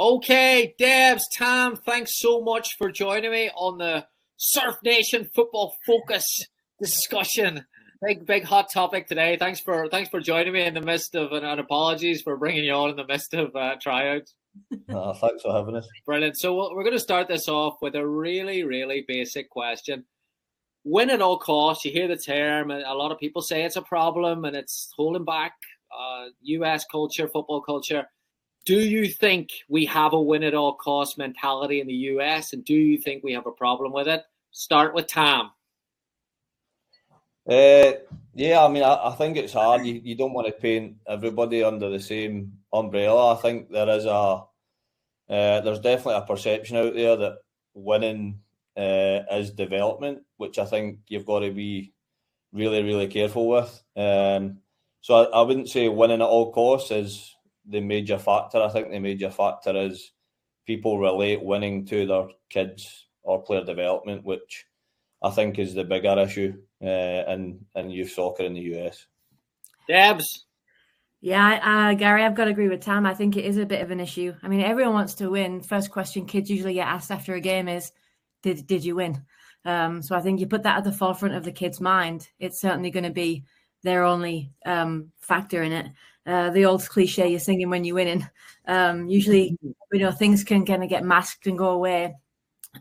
Okay, Debs, Tam, thanks so much for joining me on the Surf Nation Football Focus discussion. Big hot topic today. Thanks for joining me in the midst of, and apologies for bringing you on in the midst of tryouts. Thanks for having us. Brilliant. So we're going to start this off with a really, really basic question. Win at all costs. You hear the term, and a lot of people say it's a problem and it's holding back US culture, football culture. Do you think we have a win at all costs mentality in the US, and do you think we have a problem with it? Start with Tam. Yeah, I mean, I think it's hard. You don't want to paint everybody under the same umbrella. I think there's definitely a perception out there that winning is development, which I think you've got to be really, really careful with. So I wouldn't say winning at all costs is the major factor. I think the major factor is people relate winning to their kids or player development, which I think is the bigger issue in youth soccer in the US. Debs? Yeah, Gary, I've got to agree with Tam. I think it is a bit of an issue. I mean, everyone wants to win. First question kids usually get asked after a game is, did you win? So I think you put that at the forefront of the kid's mind. It's certainly going to be their only factor in it. The old cliche, you're singing when you're winning. Usually, things can kind of get masked and go away.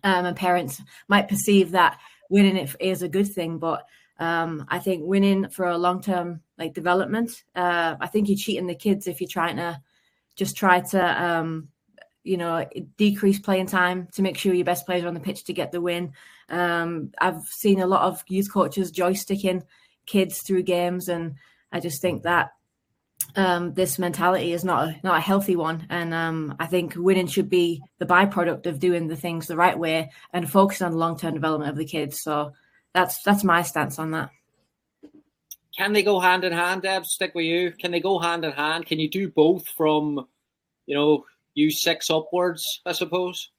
And parents might perceive that winning it is a good thing. But I think winning for a long-term development, I think you're cheating the kids if you're trying to decrease playing time to make sure your best players are on the pitch to get the win. I've seen a lot of youth coaches joysticking kids through games, and I just think that this mentality is not a healthy one, and I think winning should be the byproduct of doing the things the right way and focusing on the long-term development of the kids. So that's my stance on that. Can they go hand in hand, Deb? Stick with you. Can they go hand in hand? Can you do both from, U6 upwards, I suppose?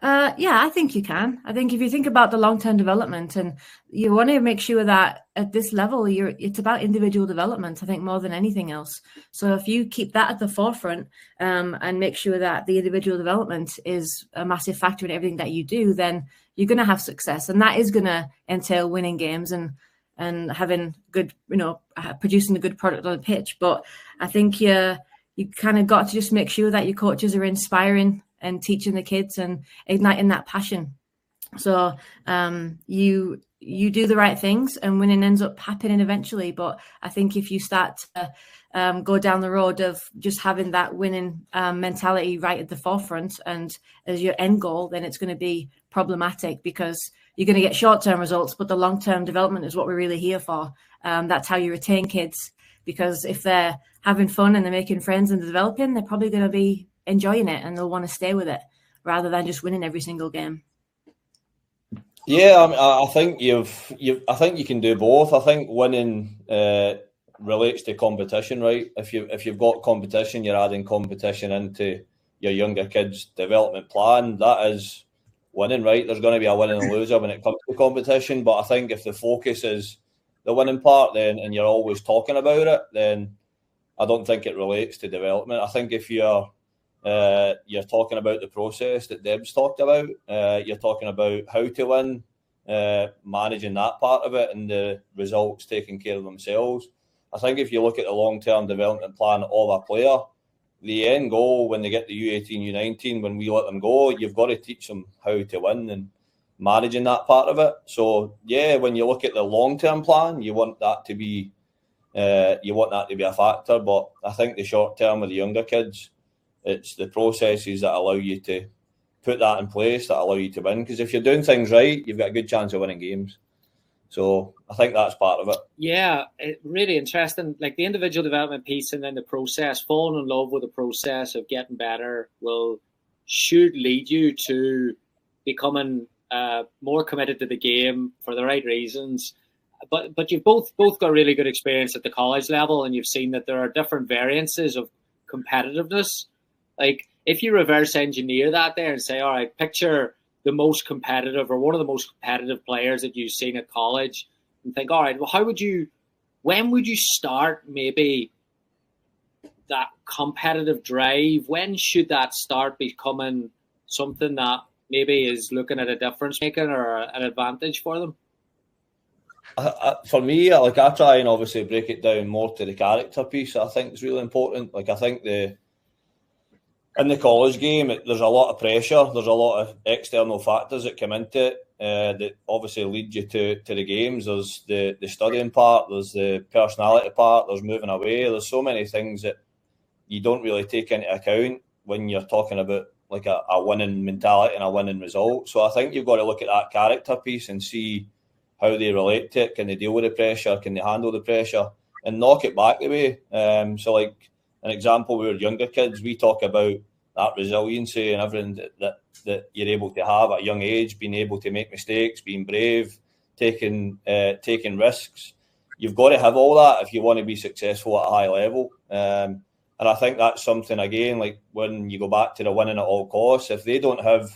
Yeah, I think you can. I think if you think about the long-term development, and you want to make sure that at this level, it's about individual development, I think, more than anything else. So if you keep that at the forefront and make sure that the individual development is a massive factor in everything that you do, then you're going to have success. And that is going to entail winning games and having good, producing a good product on the pitch. But I think you kind of got to just make sure that your coaches are inspiring and teaching the kids and igniting that passion. So you do the right things and winning ends up happening eventually. But I think if you start to go down the road of just having that winning mentality right at the forefront and as your end goal, then it's going to be problematic because you're going to get short-term results, but the long-term development is what we're really here for. That's how you retain kids, because if they're having fun and they're making friends and they're developing, they're probably going to be enjoying it and they'll want to stay with it rather than just winning every single game. Yeah, I think I think you can do both. I think winning relates to competition, right? If you've got competition, you're adding competition into your younger kids' development plan. That is winning, right? There's going to be a winner and a loser when it comes to competition. But I think if the focus is the winning part, then and you're always talking about it, then I don't think it relates to development. I think if you're talking about the process that Deb's talked about. You're talking about how to win, managing that part of it, and the results taking care of themselves. I think if you look at the long-term development plan of a player, the end goal when they get the U18, U19, when we let them go, you've got to teach them how to win and managing that part of it. So, yeah, when you look at the long-term plan, you want that to be a factor. But I think the short-term with the younger kids, it's the processes that allow you to put that in place, that allow you to win. Because if you're doing things right, you've got a good chance of winning games. So I think that's part of it. Yeah, really interesting. Like the individual development piece and then the process, falling in love with the process of getting better should lead you to becoming more committed to the game for the right reasons. But you've both got really good experience at the college level, and you've seen that there are different variances of competitiveness. Like if you reverse engineer that there and say, all right, picture the most competitive or one of the most competitive players that you've seen at college and think, all right, well, when would you start maybe that competitive drive, when should that start becoming something that maybe is looking at a difference making or an advantage for them? For me, I try and obviously break it down more to the character piece. I think it's really important. I think in the college game, there's a lot of pressure. There's a lot of external factors that come into it that obviously lead you to the games. There's the studying part. There's the personality part. There's moving away. There's so many things that you don't really take into account when you're talking about a winning mentality and a winning result. So I think you've got to look at that character piece and see how they relate to it. Can they deal with the pressure? Can they handle the pressure? And knock it back the way. So an example, we were younger kids, we talk about that resiliency and everything that you're able to have at a young age, being able to make mistakes, being brave, taking risks. You've got to have all that if you want to be successful at a high level. And I think that's something, again, when you go back to the winning at all costs, if they don't have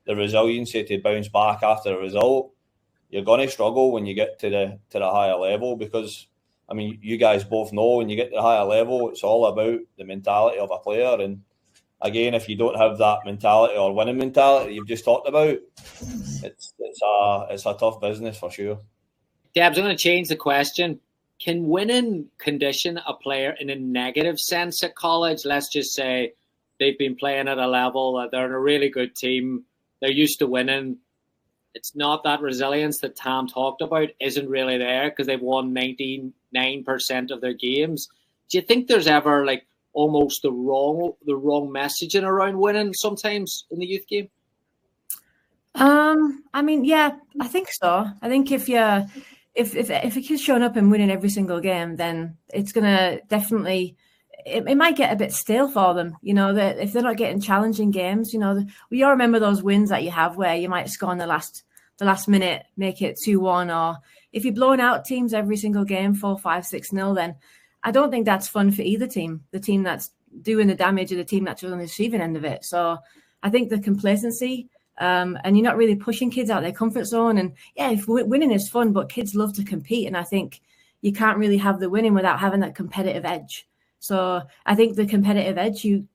the resiliency to bounce back after a result, you're going to struggle when you get to the higher level, because, I mean, you guys both know when you get to the higher level, it's all about the mentality of a player. And again, if you don't have that mentality or winning mentality you've just talked about, it's a tough business for sure. Debs, I'm going to change the question. Can winning condition a player in a negative sense at college? Let's just say they've been playing at a level, they're in a really good team, they're used to winning. It's not that resilience that Tam talked about isn't really there because they've won 99% of their games. Do you think there's ever almost the wrong messaging around winning sometimes in the youth game? I mean, yeah, I think so. I think if a kid's showing up and winning every single game, then it's gonna definitely. It might get a bit stale for them, that if they're not getting challenging games, we all remember those wins that you have where you might score in the last minute, make it 2-1, or if you're blowing out teams every single game 4-5, 6-0, then I don't think that's fun for either team, the team that's doing the damage or the team that's on the receiving end of it. So I think the complacency and you're not really pushing kids out their comfort zone. And yeah, if winning is fun, but kids love to compete. And I think you can't really have the winning without having that competitive edge. So I think the competitive edge, you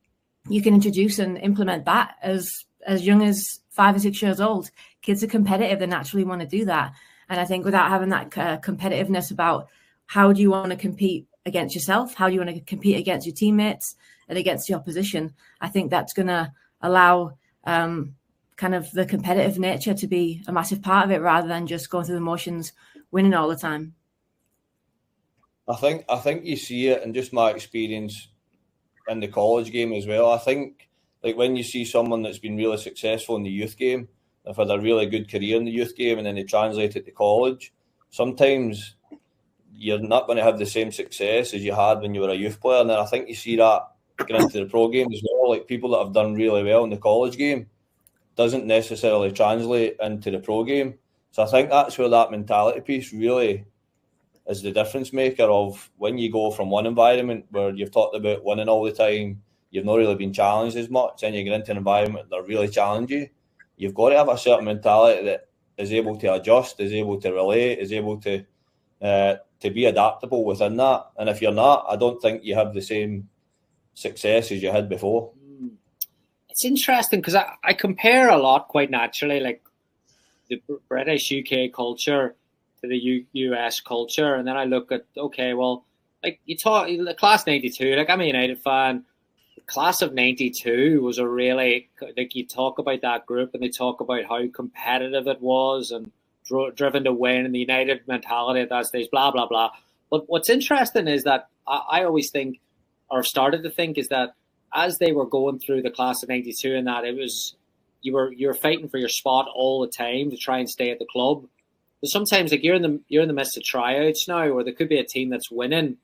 can introduce and implement that as young as 5 or 6 years old. Kids are competitive; they naturally want to do that. And I think without having that competitiveness about how do you want to compete against yourself, how do you want to compete against your teammates and against the opposition, I think that's going to allow kind of the competitive nature to be a massive part of it, rather than just going through the motions, winning all the time. I think you see it in just my experience in the college game as well. I think when you see someone that's been really successful in the youth game, they've had a really good career in the youth game, and then they translate it to college, sometimes you're not going to have the same success as you had when you were a youth player. And then I think you see that going into the pro game as well. People that have done really well in the college game doesn't necessarily translate into the pro game. So I think that's where that mentality piece really is the difference maker of when you go from one environment where you've talked about winning all the time, you've not really been challenged as much, and you get into an environment that really challenge you. You've got to have a certain mentality that is able to adjust, is able to relate, is able to be adaptable within that. And if you're not, I don't think you have the same success as you had before. It's interesting because I compare a lot quite naturally, the British UK culture to the US culture, and then I look at you talk class 92. I'm a United fan. The class of 92 was a really you talk about that group and they talk about how competitive it was and driven to win and the United mentality at that stage. Blah blah blah. But what's interesting is that I always think, or started to think, is that as they were going through the class of 92 and that it was you were fighting for your spot all the time to try and stay at the club. But sometimes you're in the midst of tryouts now, or there could be a team that's winning.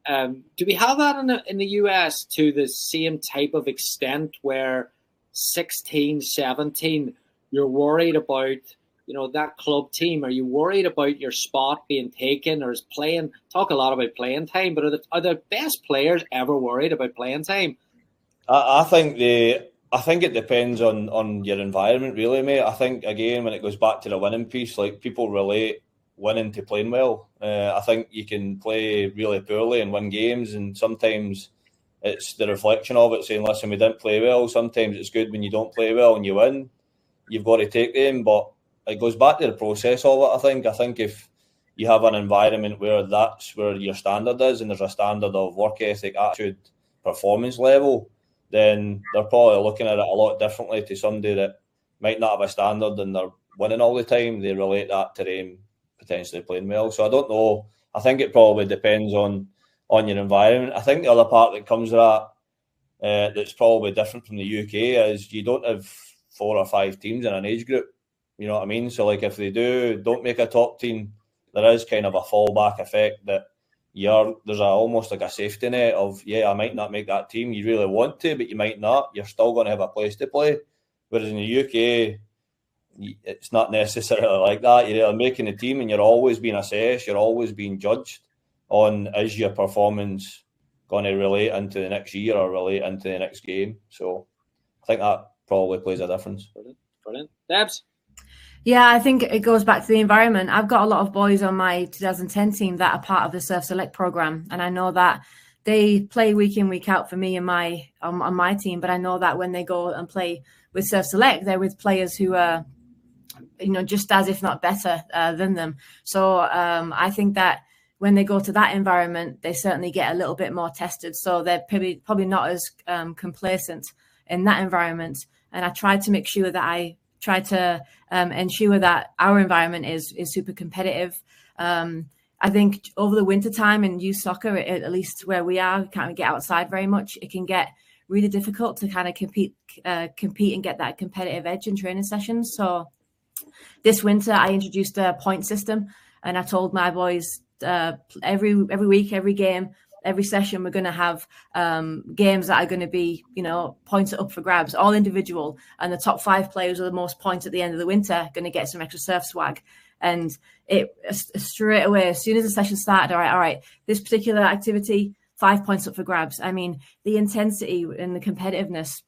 Do we have that in the US to the same type of extent where 16, 17, you're worried about that club team? Are you worried about your spot being taken, or is talk a lot about playing time, but are the best players ever worried about playing time? I think it depends on your environment, really, mate. I think, again, when it goes back to the winning piece, people relate winning to playing well. I think you can play really poorly and win games, and sometimes it's the reflection of it, saying, listen, we didn't play well. Sometimes it's good when you don't play well and you win. You've got to take them, but it goes back to the process of it, I think. I think if you have an environment where that's where your standard is, and there's a standard of work ethic, attitude, performance level, then they're probably looking at it a lot differently to somebody that might not have a standard and they're winning all the time. They relate that to them potentially playing well. So I don't know. I think it probably depends on your environment. I think the other part that comes with that that's probably different from the UK is you don't have 4 or 5 teams in an age group. You know what I mean? So like if they don't make a top team, there is kind of a fallback effect that there's almost like a safety net of, I might not make that team. You really want to, but you might not. You're still going to have a place to play. Whereas in the UK, it's not necessarily like that. You're making the team and you're always being assessed. You're always being judged on, is your performance going to relate into the next year or relate into the next game? So I think that probably plays a difference. Brilliant. Debs? Yeah, I think it goes back to the environment. I've got a lot of boys on my 2010 team that are part of the Surf Select program, and I know that they play week in, week out for me and on my team. But I know that when they go and play with Surf Select, they're with players who are, just as if not better than them. So I think that when they go to that environment, they certainly get a little bit more tested. So they're probably not as complacent in that environment. And I try to make sure that I try to ensure that our environment is super competitive. I think over the winter time in youth soccer, at least where we are, we can't get outside very much. It can get really difficult to kind of compete and get that competitive edge in training sessions. So this winter, I introduced a point system, and I told my boys every week, every game, every session, we're going to have games that are going to be, points up for grabs, all individual. And the top 5 players with the most points at the end of the winter are going to get some extra surf swag. And it straight away, as soon as the session started, all right, this particular activity, 5 points up for grabs. I mean, the intensity and the competitiveness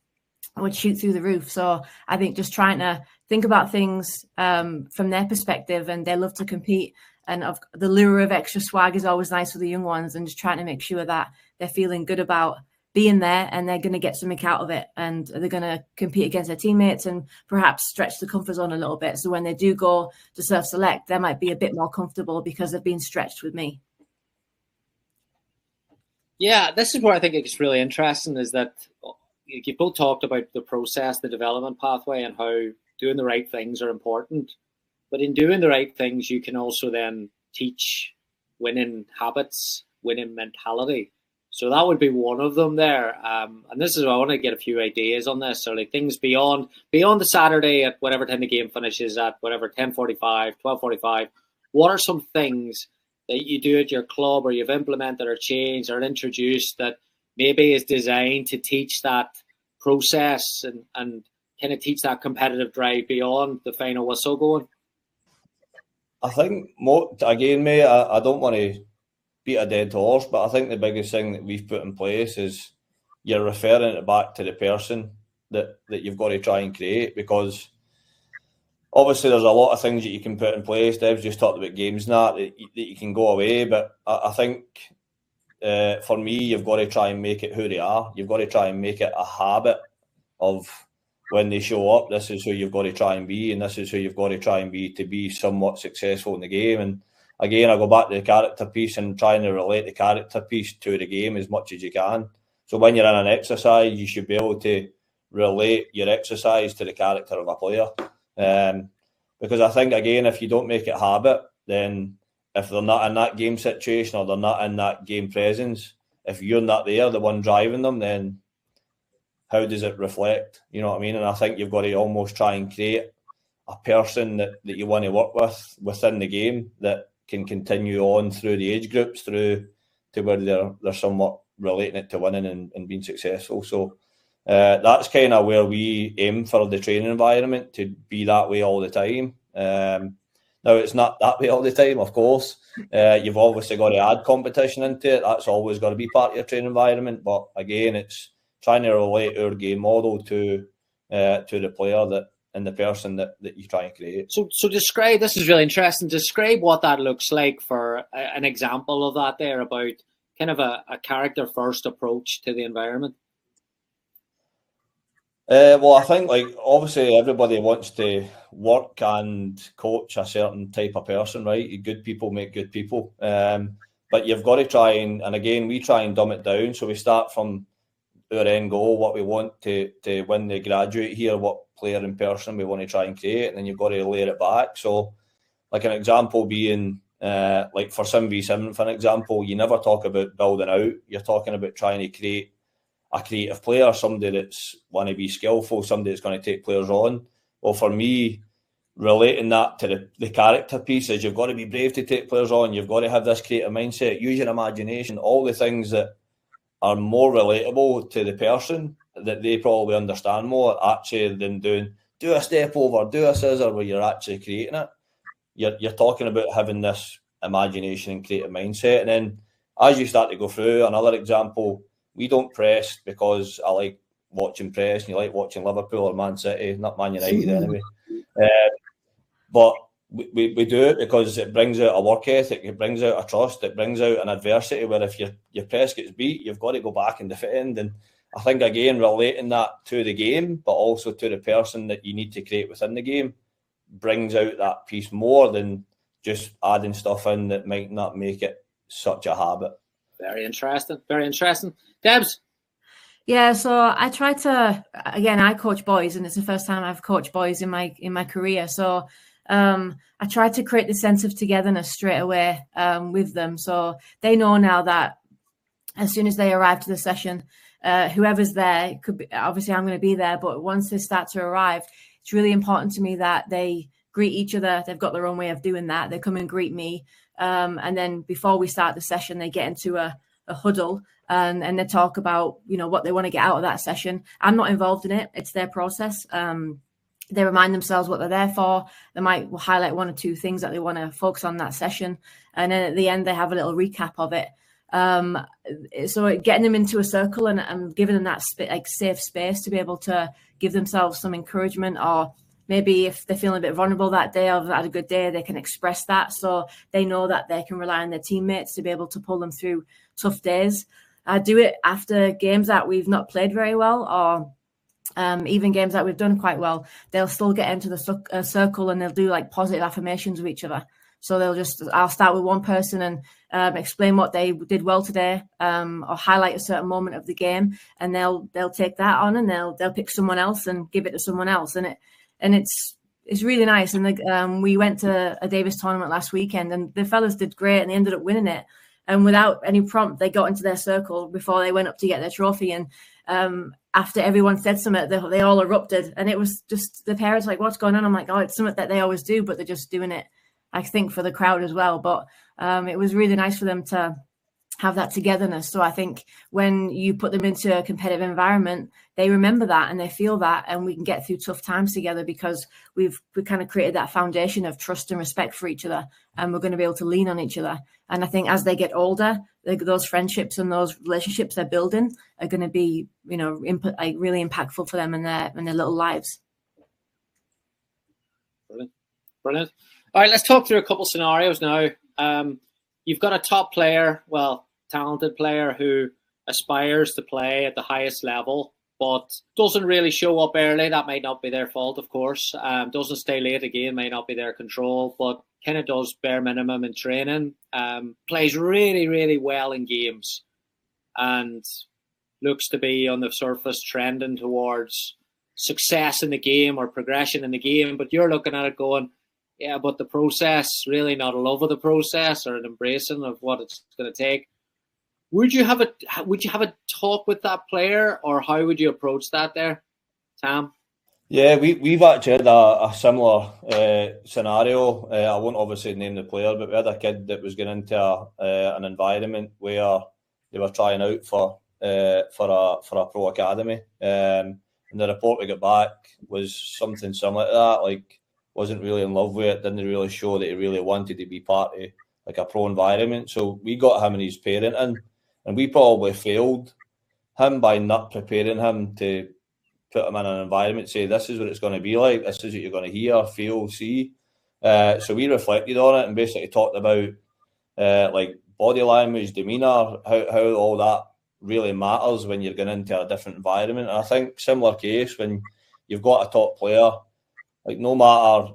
would shoot through the roof. So I think just trying to think about things from their perspective, and they love to compete. And the lure of extra swag is always nice for the young ones, and just trying to make sure that they're feeling good about being there and they're going to get something out of it, and they're going to compete against their teammates and perhaps stretch the comfort zone a little bit. So when they do go to Surf Select, they might be a bit more comfortable because they've been stretched with me. Yeah, this is where I think it's really interesting, is that you both talked about the process, the development pathway, and how doing the right things are important. But in doing the right things, you can also then teach winning habits, winning mentality. So that would be one of them there. And this is, I want to get a few ideas on this. So like things beyond the Saturday at whatever time the game finishes at, whatever, 10:45, 12:45. What are some things that you do at your club, or you've implemented or changed or introduced, that maybe is designed to teach that process and kind of teach that competitive drive beyond the final whistle going? I think, again, mate, I don't want to beat a dead horse, but I think the biggest thing that we've put in place is you're referring it back to the person that you've got to try and create, because obviously there's a lot of things that you can put in place. Deb's just talked about games and that you can go away, but I think for me, you've got to try and make it who they are. You've got to try and make it a habit of, when they show up, this is who you've got to try and be, and this is who you've got to try and be to be somewhat successful in the game. And again, I go back to the character piece and trying to relate the character piece to the game as much as you can. So when you're in an exercise, you should be able to relate your exercise to the character of a player. Because I think, again, if you don't make it habit, then if they're not in that game situation or they're not in that game presence, if you're not there, the one driving them, then how does it reflect? You know what I mean? And I think you've got to almost try and create a person that you want to work with within the game that can continue on through the age groups, through to where they're somewhat relating it to winning and being successful. So that's kind of where we aim for the training environment, to be that way all the time. Now, it's not that way all the time, of course. You've obviously got to add competition into it. That's always got to be part of your training environment. But again, it's trying to relate our game model to the player and the person that you try and create. So describe, this is really interesting, describe what that looks like for an example of that there, about kind of a character first approach to the environment? Well, I think obviously everybody wants to work and coach a certain type of person, right? Good people make good people. But you've got to try and again, we try and dumb it down. So we start from our end goal, what we want to when they graduate here, what player and person we want to try and create, and then you've got to layer it back. So like an example being like for 7v7, for an example, you never talk about building out. You're talking about trying to create a creative player, somebody that's want to be skillful, somebody that's going to take players on. Well, for me, relating that to the character piece is you've got to be brave to take players on. You've got to have this creative mindset, use your imagination, all the things that are more relatable to the person that they probably understand more actually than do a step over, do a scissor where you're actually creating it. You're talking about having this imagination and creative mindset. And then as you start to go through, another example, we don't press because I like watching press and you like watching Liverpool or Man City, not Man United anyway. But we do it because it brings out a work ethic, it brings out a trust, it brings out an adversity where if your press gets beat, you've got to go back and defend. And I think, again, relating that to the game, but also to the person that you need to create within the game, brings out that piece more than just adding stuff in that might not make it such a habit. Very interesting. Very interesting. Debs? Yeah, so I try to, again, I coach boys, and it's the first time I've coached boys in my career. So I try to create the sense of togetherness straight away with them. So they know now that as soon as they arrive to the session, whoever's there, it could be, obviously I'm going to be there, but once they start to arrive, it's really important to me that they greet each other. They've got their own way of doing that. They come and greet me. And then before we start the session, they get into a huddle and they talk about, what they want to get out of that session. I'm not involved in it. It's their process. They remind themselves what they're there for. They might highlight one or two things that they want to focus on that session. And then at the end, they have a little recap of it. So getting them into a circle and giving them that safe space to be able to give themselves some encouragement, or maybe if they're feeling a bit vulnerable that day or had a good day, they can express that. So they know that they can rely on their teammates to be able to pull them through tough days. I do it after games that we've not played very well, or even games that we've done quite well. They'll still get into the circle and they'll do like positive affirmations with each other. So I'll start with one person and explain what they did well today, or highlight a certain moment of the game, and they'll take that on and they'll pick someone else and give it to someone else, and it's really nice. And we went to a Davis tournament last weekend, and the fellas did great, and they ended up winning it. And without any prompt, they got into their circle before they went up to get their trophy. And after everyone said something, they all erupted, and it was just the parents like, "What's going on?" I'm like, "Oh, it's something that they always do, but they're just doing it, I think, for the crowd as well." But it was really nice for them to have that togetherness. So I think when you put them into a competitive environment, they remember that and they feel that, and we can get through tough times together because we kind of created that foundation of trust and respect for each other, and we're going to be able to lean on each other. And I think as they get older, those friendships and those relationships they're building are going to be, really impactful for them in their little lives. Brilliant. All right, let's talk through a couple scenarios now. You've got a top player, talented player who aspires to play at the highest level, but doesn't really show up early. That might not be their fault, of course. Doesn't stay late again, may not be their control, but kind of does bare minimum in training. Plays really, really well in games and looks to be on the surface trending towards success in the game or progression in the game. But you're looking at it going, yeah, but the process, really not a love of the process or an embracing of what it's going to take. Would you have a talk with that player, or how would you approach that there, Tam? Yeah, we've actually had a similar scenario. I won't obviously name the player, but we had a kid that was getting into an environment where they were trying out for a pro academy, and the report we got back was something similar to that. Like, wasn't really in love with it, didn't really show that he really wanted to be part of like a pro environment. So we got him and his parent in, and we probably failed him by not preparing him to put him in an environment, say, this is what it's going to be like, this is what you're going to hear, feel, see. So we reflected on it and basically talked about like body language, demeanour, how all that really matters when you're going into a different environment. And I think similar case when you've got a top player, like no matter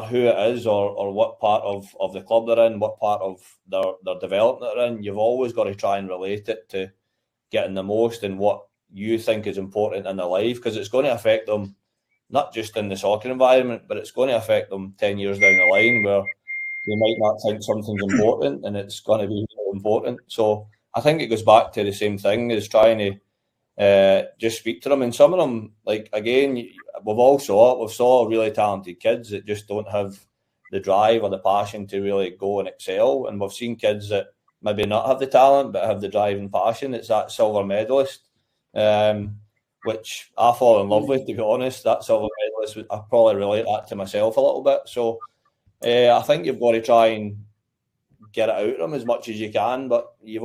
who it is or what part of the club they're in, what part of their development they're in, you've always got to try and relate it to getting the most and what you think is important in their life, because it's going to affect them not just in the soccer environment, but it's going to affect them 10 years down the line where they might not think something's important and it's going to be really important. So I think it goes back to the same thing as trying to just speak to them. And some of them, like, again, we've saw really talented kids that just don't have the drive or the passion to really go and excel. And we've seen kids that maybe not have the talent but have the drive and passion. It's that silver medalist, which I fall in love with, to be honest. That silver medalist, I probably relate that to myself a little bit. So I think you've got to try and get it out of them as much as you can, but you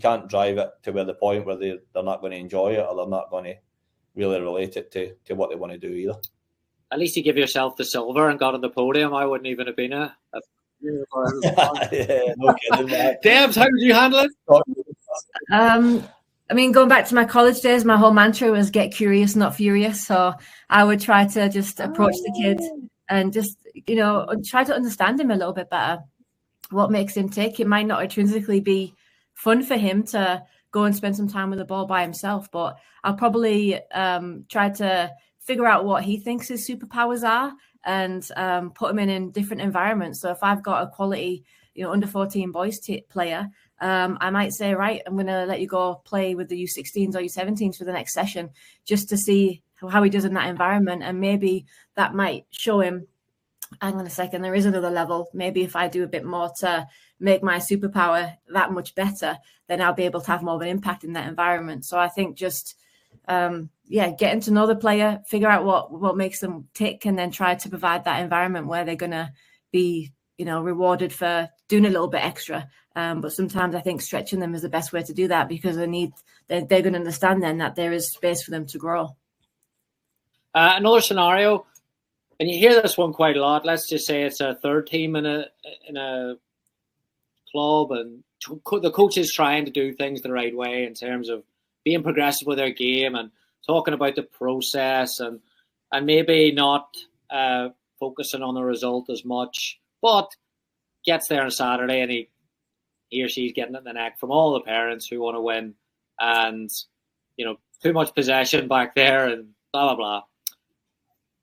can't drive it to the point where they're not going to enjoy it or they're not going to really relate it to what they want to do either. At least you give yourself the silver and got on the podium. I wouldn't even have been a yeah, no kidding, man. Debs, how did you handle it? I mean, going back to my college days, my whole mantra was get curious, not furious. So I would try to just approach the kid and just, try to understand him a little bit better. What makes him tick? It might not intrinsically be fun for him to go and spend some time with the ball by himself, but I'll probably try to figure out what he thinks his superpowers are and put him in different environments. So if I've got a quality, under 14 boys player, I might say, right, I'm going to let you go play with the U16s or U17s for the next session just to see how he does in that environment. And maybe that might show him, hang on a second, there is another level. Maybe if I do a bit more to make my superpower that much better, then I'll be able to have more of an impact in that environment. So I think just, getting to know the player, figure out what makes them tick, and then try to provide that environment where they're going to be, rewarded for doing a little bit extra. But sometimes I think stretching them is the best way to do that, because they're going to understand then that there is space for them to grow. Another scenario, and you hear this one quite a lot. Let's just say it's a third team in a club, and the coach is trying to do things the right way in terms of being progressive with their game and talking about the process and maybe not focusing on the result as much, but gets there on Saturday and he or she's getting it in the neck from all the parents who want to win, and too much possession back there and blah blah blah.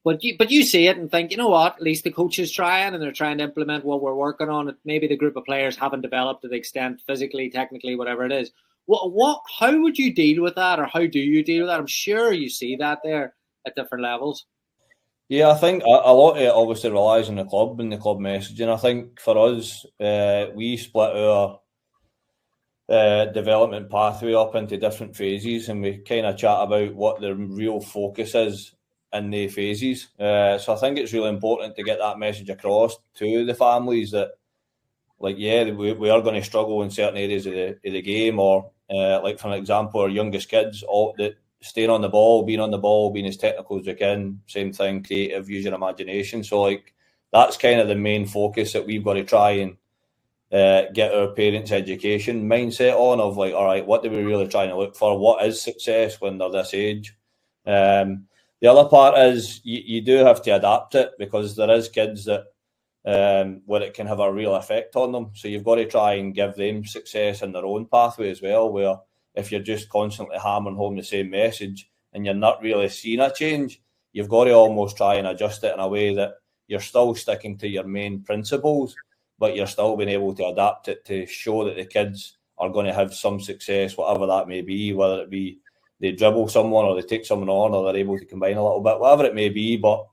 But you see it and think, you know what? At least the coach is trying, and they're trying to implement what we're working on. Maybe the group of players haven't developed to the extent physically, technically, whatever it is. How would you deal with that, or how do you deal with that? I'm sure you see that there at different levels. Yeah, I think a lot of it obviously relies on the club and the club messaging. I think for us, we split our development pathway up into different phases, and we kind of chat about what the real focus is in the phases. So I think it's really important to get that message across to the families that, like, we are going to struggle in certain areas of the game, or like, for an example, our youngest kids, all that staying on the ball, being as technical as we can, same thing, creative, use your imagination. So, like, that's kind of the main focus that we've got to try and get our parents' education mindset on, of like, all right, what do we really trying to look for? What is success when they're this age? The other part is you do have to adapt it, because there is kids that where it can have a real effect on them. So you've got to try and give them success in their own pathway as well, where if you're just constantly hammering home the same message and you're not really seeing a change, you've got to almost try and adjust it in a way that you're still sticking to your main principles, but you're still being able to adapt it to show that the kids are going to have some success, whatever that may be, whether it be they dribble someone or they take someone on or they're able to combine a little bit, whatever it may be. But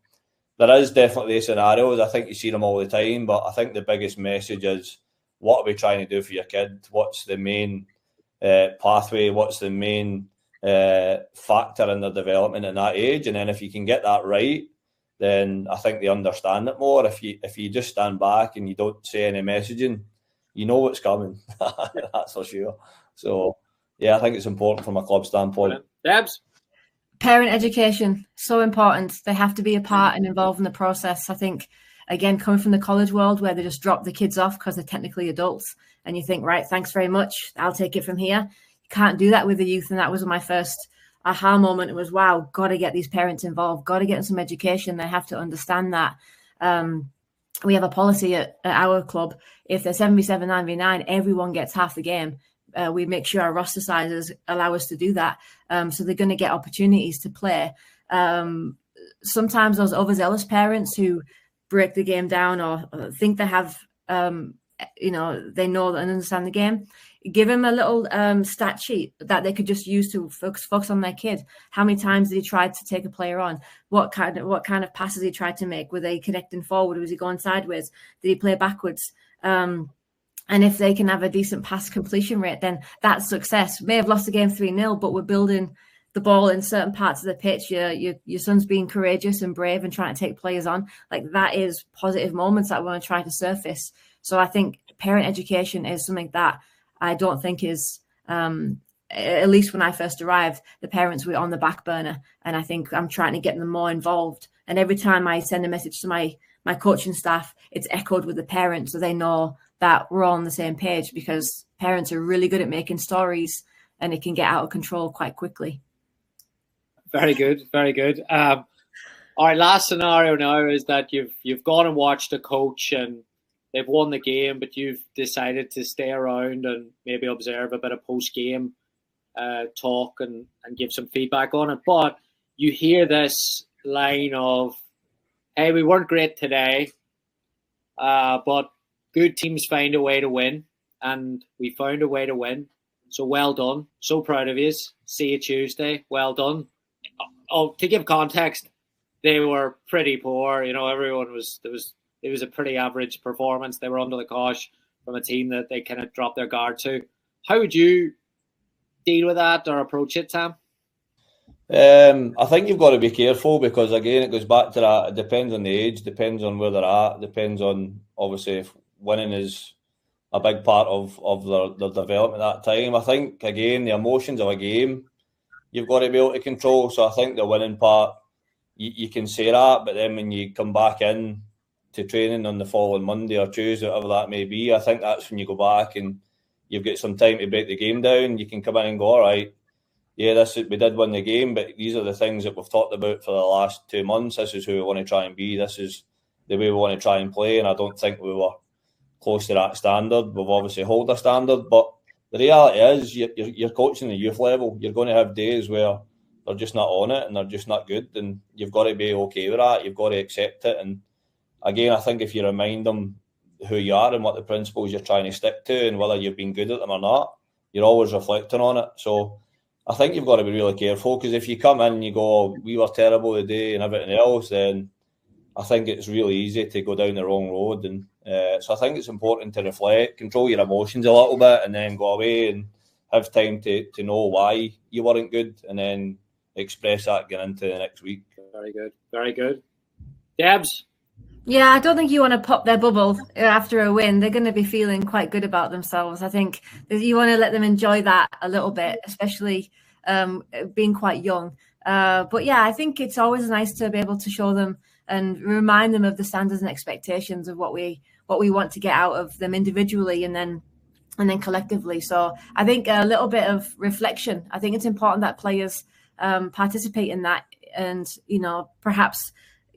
there is definitely scenarios. I think you see them all the time, but I think the biggest message is, what are we trying to do for your kid? What's the main pathway? What's the main factor in their development at that age? And then if you can get that right, then I think they understand it more. If you just stand back and you don't say any messaging, you know what's coming. That's for sure. So, yeah, I think it's important from a club standpoint. Debs? Parent education, so important. They have to be a part and involved in the process. I think again, coming from the college world where they just drop the kids off because they're technically adults, and you think, right, thanks very much, I'll take it from here. You can't do that with the youth, and that was my first aha moment. It was, wow, got to get these parents involved, got to get them some education. They have to understand that. We have a policy at our club. If they're 7v7, 9v9, everyone gets half the game. We make sure our roster sizes allow us to do that. So they're going to get opportunities to play. Sometimes those overzealous parents who break the game down or think they have, they know and understand the game, give them a little stat sheet that they could just use to focus on their kid. How many times did he try to take a player on? What kind of passes he tried to make? Were they connecting forward? Was he going sideways? Did he play backwards? And if they can have a decent pass completion rate, then that's success. May have lost the game 3-0, but we're building the ball in certain parts of the pitch. Your son's being courageous and brave and trying to take players on. Like, that is positive moments that we want to try to surface. So I think parent education is something that I don't think is, at least when I first arrived, the parents were on the back burner. And I think I'm trying to get them more involved. And every time I send a message to my coaching staff, it's echoed with the parents, so they know that we're all on the same page, because parents are really good at making stories and it can get out of control quite quickly. Very good. Very good. All right, last scenario now is that you've gone and watched a coach and they've won the game, but you've decided to stay around and maybe observe a bit of post-game talk and give some feedback on it. But you hear this line of, hey, we weren't great today, but good teams find a way to win, and we found a way to win. So well done. So proud of you. See you Tuesday. Well done. Oh, to give context, they were pretty poor. Everyone it was a pretty average performance. They were under the cosh from a team that they kind of dropped their guard to. How would you deal with that or approach it, Tam? I think you've got to be careful, because again, it goes back to that. It depends on the age, depends on where they're at, depends on, obviously, if winning is a big part of their development at that time. I think, again, the emotions of a game, you've got to be able to control. So I think the winning part, you can say that, but then when you come back in to training on the following Monday or Tuesday, whatever that may be, I think that's when you go back and you've got some time to break the game down. You can come in and go, all right, yeah, we did win the game, but these are the things that we've talked about for the last 2 months. This is who we want to try and be. This is the way we want to try and play, and I don't think we were close to that standard. We've obviously held a standard, but the reality is you're coaching the youth level. You're going to have days where they're just not on it and they're just not good, and you've got to be okay with that. You've got to accept it. And again, I think if you remind them who you are and what the principles you're trying to stick to and whether you've been good at them or not, you're always reflecting on it. So I think you've got to be really careful, because if you come in and you go, we were terrible today and everything else, then I think it's really easy to go down the wrong road. And so I think it's important to reflect, control your emotions a little bit, and then go away and have time to know why you weren't good, and then express that going into the next week. Very good. Very good. Debs? Yeah, I don't think you want to pop their bubble after a win. They're going to be feeling quite good about themselves. I think you want to let them enjoy that a little bit, especially being quite young. But yeah, I think it's always nice to be able to show them and remind them of the standards and expectations of what we want to get out of them individually and then collectively. So I think a little bit of reflection. I think it's important that players participate in that, and perhaps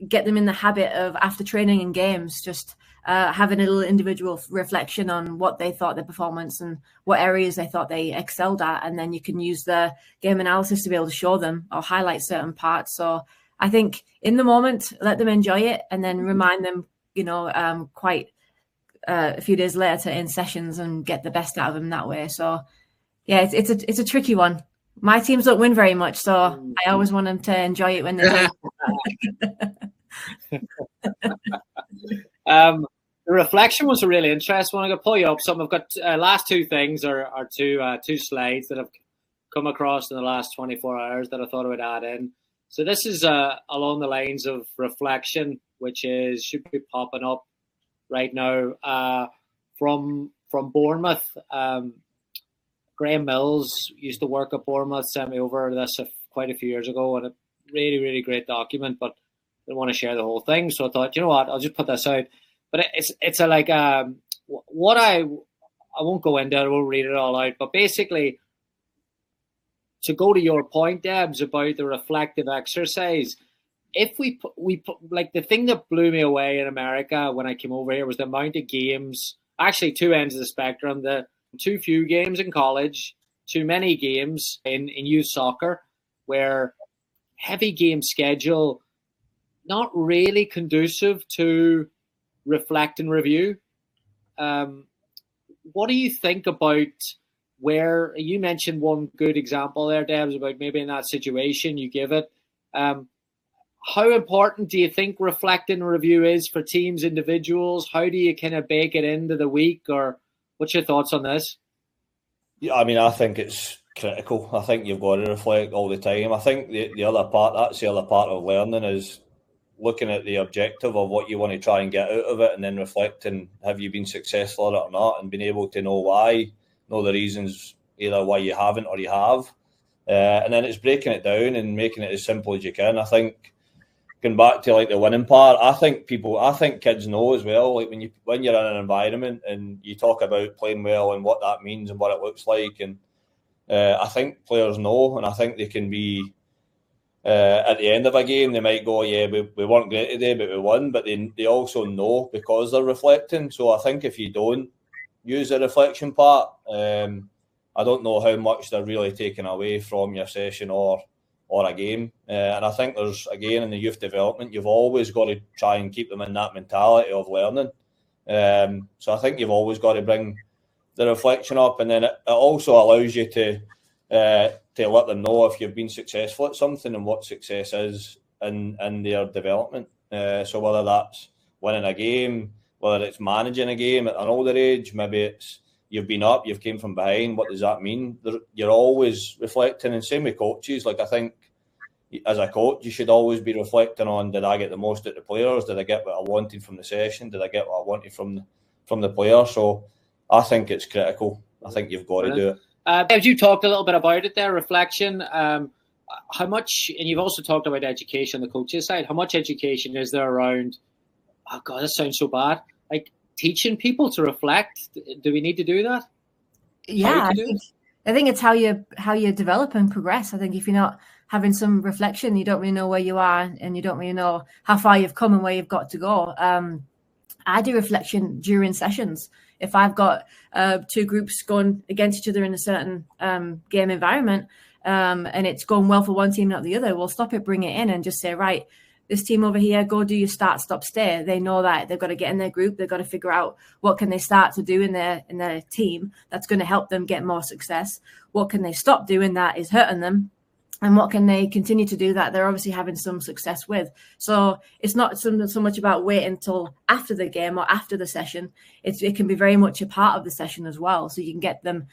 get them in the habit of, after training and games, just having a little individual reflection on what they thought their performance and what areas they thought they excelled at. And then you can use the game analysis to be able to show them or highlight certain parts. So I think in the moment, let them enjoy it, and then remind them, quite a few days later in sessions, and get the best out of them that way. So yeah, it's a tricky one. My teams don't win very much, so I always want them to enjoy it when they do. The reflection was a really interesting one. I'm going to pull you up some. I've got last two things are two slides that have come across in the last 24 hours that I thought I would add in. So this is along the lines of reflection, which should be popping up right now from Bournemouth. Graham Mills used to work at Bournemouth, sent me over this quite a few years ago, and a really, really great document. But didn't want to share the whole thing. So I thought, you know what, I'll just put this out. But it's a like what I won't go into it, I won't read it all out. But basically, to go to your point, Debs, about the reflective exercise, if we put like the thing that blew me away in America when I came over here was the amount of games, actually two ends of the spectrum, the too few games in college, too many games in youth soccer, where heavy game schedule, not really conducive to reflect and review. What do you think about where you mentioned one good example there, Debs, about maybe in that situation you give it? How important do you think reflect and review is for teams, individuals? How do you kind of bake it into the week, or what's your thoughts on this? Yeah, I mean, I think it's critical. I think you've got to reflect all the time. I think the other part, that's the other part of learning, is looking at the objective of what you want to try and get out of it, and then reflecting, have you been successful at it or not, and being able to know why, know the reasons, either why you haven't or you have. And then it's breaking it down and making it as simple as you can. I think going back to like the winning part, I think kids know as well, like when you're in an environment and you talk about playing well and what that means and what it looks like, and I think players know, and I think they can be at the end of a game, they might go, yeah, we weren't great today, but we won. But they also know because they're reflecting. So I think if you don't use the reflection part, I don't know how much they're really taking away from your session or a game. And I think there's, again, in the youth development, you've always got to try and keep them in that mentality of learning. So I think you've always got to bring the reflection up, and then it also allows you to let them know if you've been successful at something and what success is in their development. So whether that's winning a game, whether it's managing a game at an older age, maybe it's you've been up, you've came from behind, what does that mean? You're always reflecting, and same with coaches. Like, I think as a coach, you should always be reflecting on, did I get the most out of the players? Did I get what I wanted from the session? Did I get what I wanted from the player? So I think it's critical. I think you've got to do it. As you talked a little bit about it there, reflection, how much, and you've also talked about education on the coaches side, how much education is there around, oh God, this sounds so bad, like teaching people to reflect? Do we need to do that? Yeah, I think it's how you develop and progress. I think if you're not having some reflection, you don't really know where you are, and you don't really know how far you've come and where you've got to go. I do reflection during sessions. If I've got two groups going against each other in a certain game environment, and it's going well for one team, not the other, we'll stop it, bring it in, and just say, right, this team over here, go do your start, stop, stay. They know that they've got to get in their group. They've got to figure out what can they start to do in their team that's going to help them get more success. What can they stop doing that is hurting them? And what can they continue to do that they're obviously having some success with? So it's not so much about waiting until after the game or after the session. It can be very much a part of the session as well. So you can get them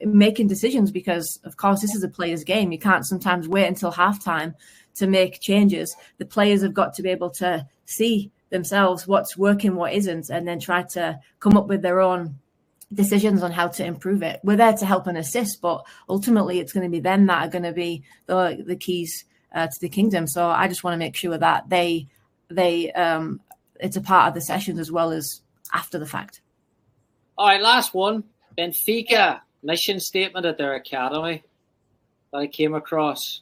making decisions, because, of course, this is a player's game. You can't sometimes wait until halftime to make changes. The players have got to be able to see themselves what's working, what isn't, and then try to come up with their own decisions on how to improve it. We're there to help and assist, but ultimately it's going to be them that are going to be the keys to the kingdom. So I just want to make sure that they it's a part of the sessions as well as after the fact. All right, last one. Benfica mission statement at their academy that I came across.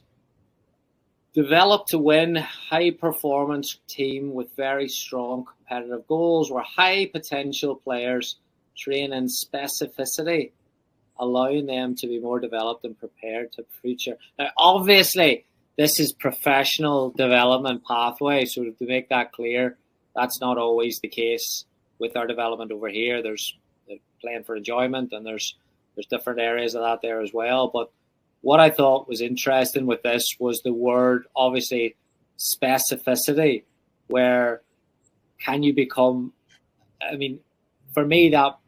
Develop to win, high performance team with very strong competitive goals, where high potential players train in specificity, allowing them to be more developed and prepared to future. Now, obviously, this is professional development pathway, so to make that clear, that's not always the case with our development over here. There's playing for enjoyment, and there's different areas of that there as well. But what I thought was interesting with this was the word, obviously, specificity, where can you become, I mean, for me, that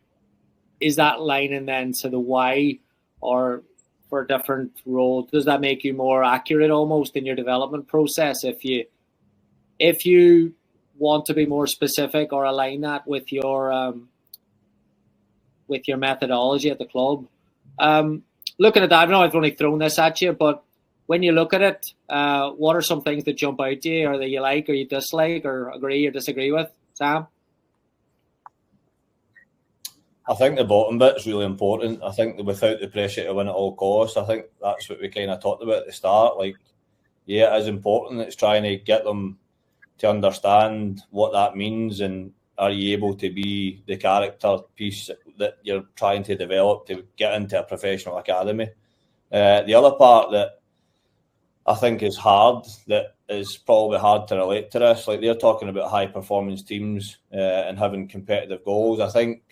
is that lining then to the why, or for a different role, does that make you more accurate almost in your development process if you want to be more specific or align that with your methodology at the club? Looking at that, I know I've only thrown this at you, but when you look at it, what are some things that jump out to you, or that you like, or you dislike, or agree or disagree with, Sam? I think the bottom bit is really important. I think that without the pressure to win at all costs, I think that's what we kind of talked about at the start. Like, yeah, it is important. It's trying to get them to understand what that means, and are you able to be the character piece that you're trying to develop to get into a professional academy. The other part that I think is hard, that is probably hard to relate to this, like they're talking about high performance teams and having competitive goals. I think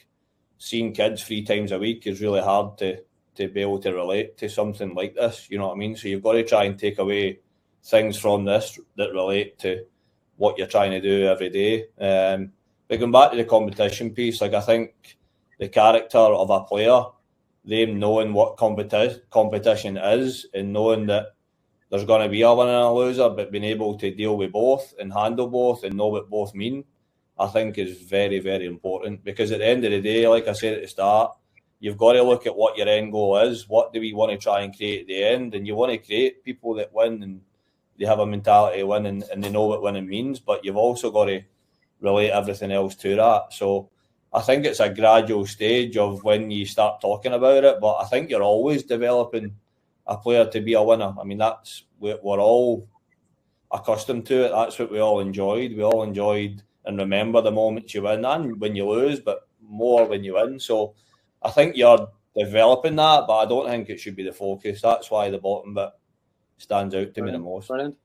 seeing kids 3 times a week is really hard to be able to relate to something like this. You know what I mean? So you've got to try and take away things from this that relate to what you're trying to do every day. But going back to the competition piece, like I think the character of a player, them knowing what competition is and knowing that there's going to be a winner and a loser, but being able to deal with both and handle both and know what both mean, I think is very, very important. Because at the end of the day, like I said at the start, you've got to look at what your end goal is. What do we want to try and create at the end? And you want to create people that win and they have a mentality to win and they know what winning means, but you've also got to relate everything else to that. So I think it's a gradual stage of when you start talking about it, but I think you're always developing a player to be a winner. I mean, that's we're all accustomed to it. That's what we all enjoyed. We all enjoyed and remember the moments you win and when you lose, but more when you win. So I think you're developing that, but I don't think it should be the focus. That's why the bottom bit stands out to me the most. Brilliant.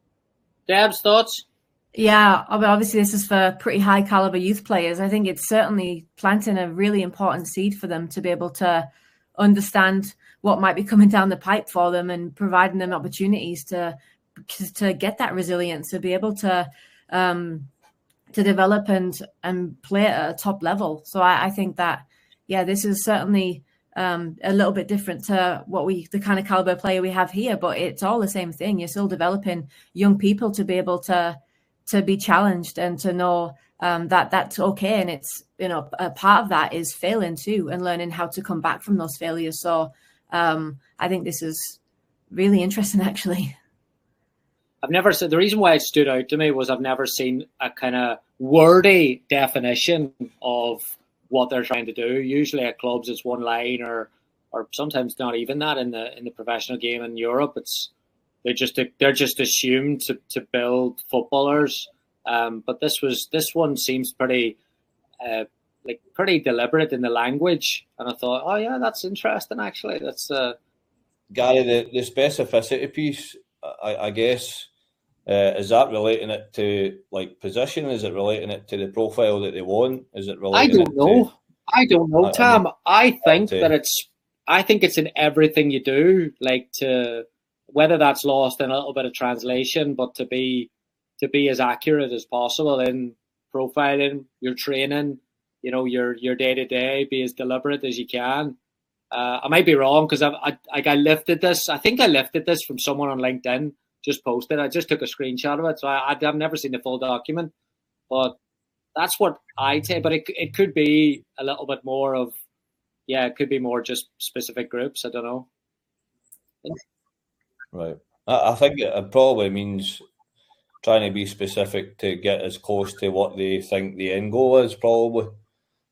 Debs, thoughts? Yeah, obviously this is for pretty high caliber youth players. I think it's certainly planting a really important seed for them to be able to understand what might be coming down the pipe for them and providing them opportunities to get that resilience, to be able to develop and play at a top level. So I think that, yeah, this is certainly a little bit different to the kind of caliber player we have here, but it's all the same thing. You're still developing young people to be able to be challenged and to know that that's okay. And it's, a part of that is failing too and learning how to come back from those failures. So I think this is really interesting, actually. I've never said, the reason why it stood out to me was I've never seen a kind of wordy definition of what they're trying to do. Usually at clubs it's one line or sometimes not even that in the professional game in Europe. They're just assumed to build footballers. But this one seems pretty pretty deliberate in the language, and I thought, oh yeah, that's interesting actually. That's Gary, the specificity piece, I guess, is that relating it to like position? Is it relating it to the profile that they want? Is it relating? I don't know, Tam. I think it's in everything you do, like to whether that's lost in a little bit of translation, but to be as accurate as possible in profiling, your training, your day to day, be as deliberate as you can. I might be wrong because I lifted this. I think I lifted this from someone on LinkedIn. Just posted. I just took a screenshot of it, so I've never seen the full document. But that's what I take. But it could be a little bit more of, it could be more just specific groups. I don't know. Right. I think it probably means trying to be specific to get as close to what they think the end goal is, probably.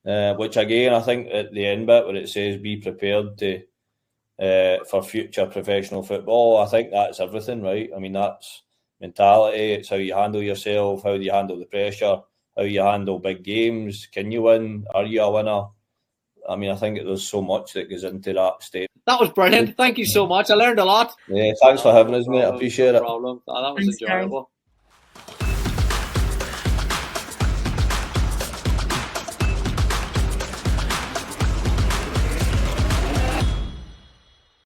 Which again, I think at the end bit where it says be prepared to for future professional football, I think that's everything, right? I mean, that's mentality. It's how you handle yourself, how do you handle the pressure, how you handle big games. Can you win? Are you a winner? I mean, I think there's so much that goes into that state. That was brilliant. Thank you so much. I learned a lot. Yeah, thanks for having us, mate. I appreciate it. No problem. That was enjoyable.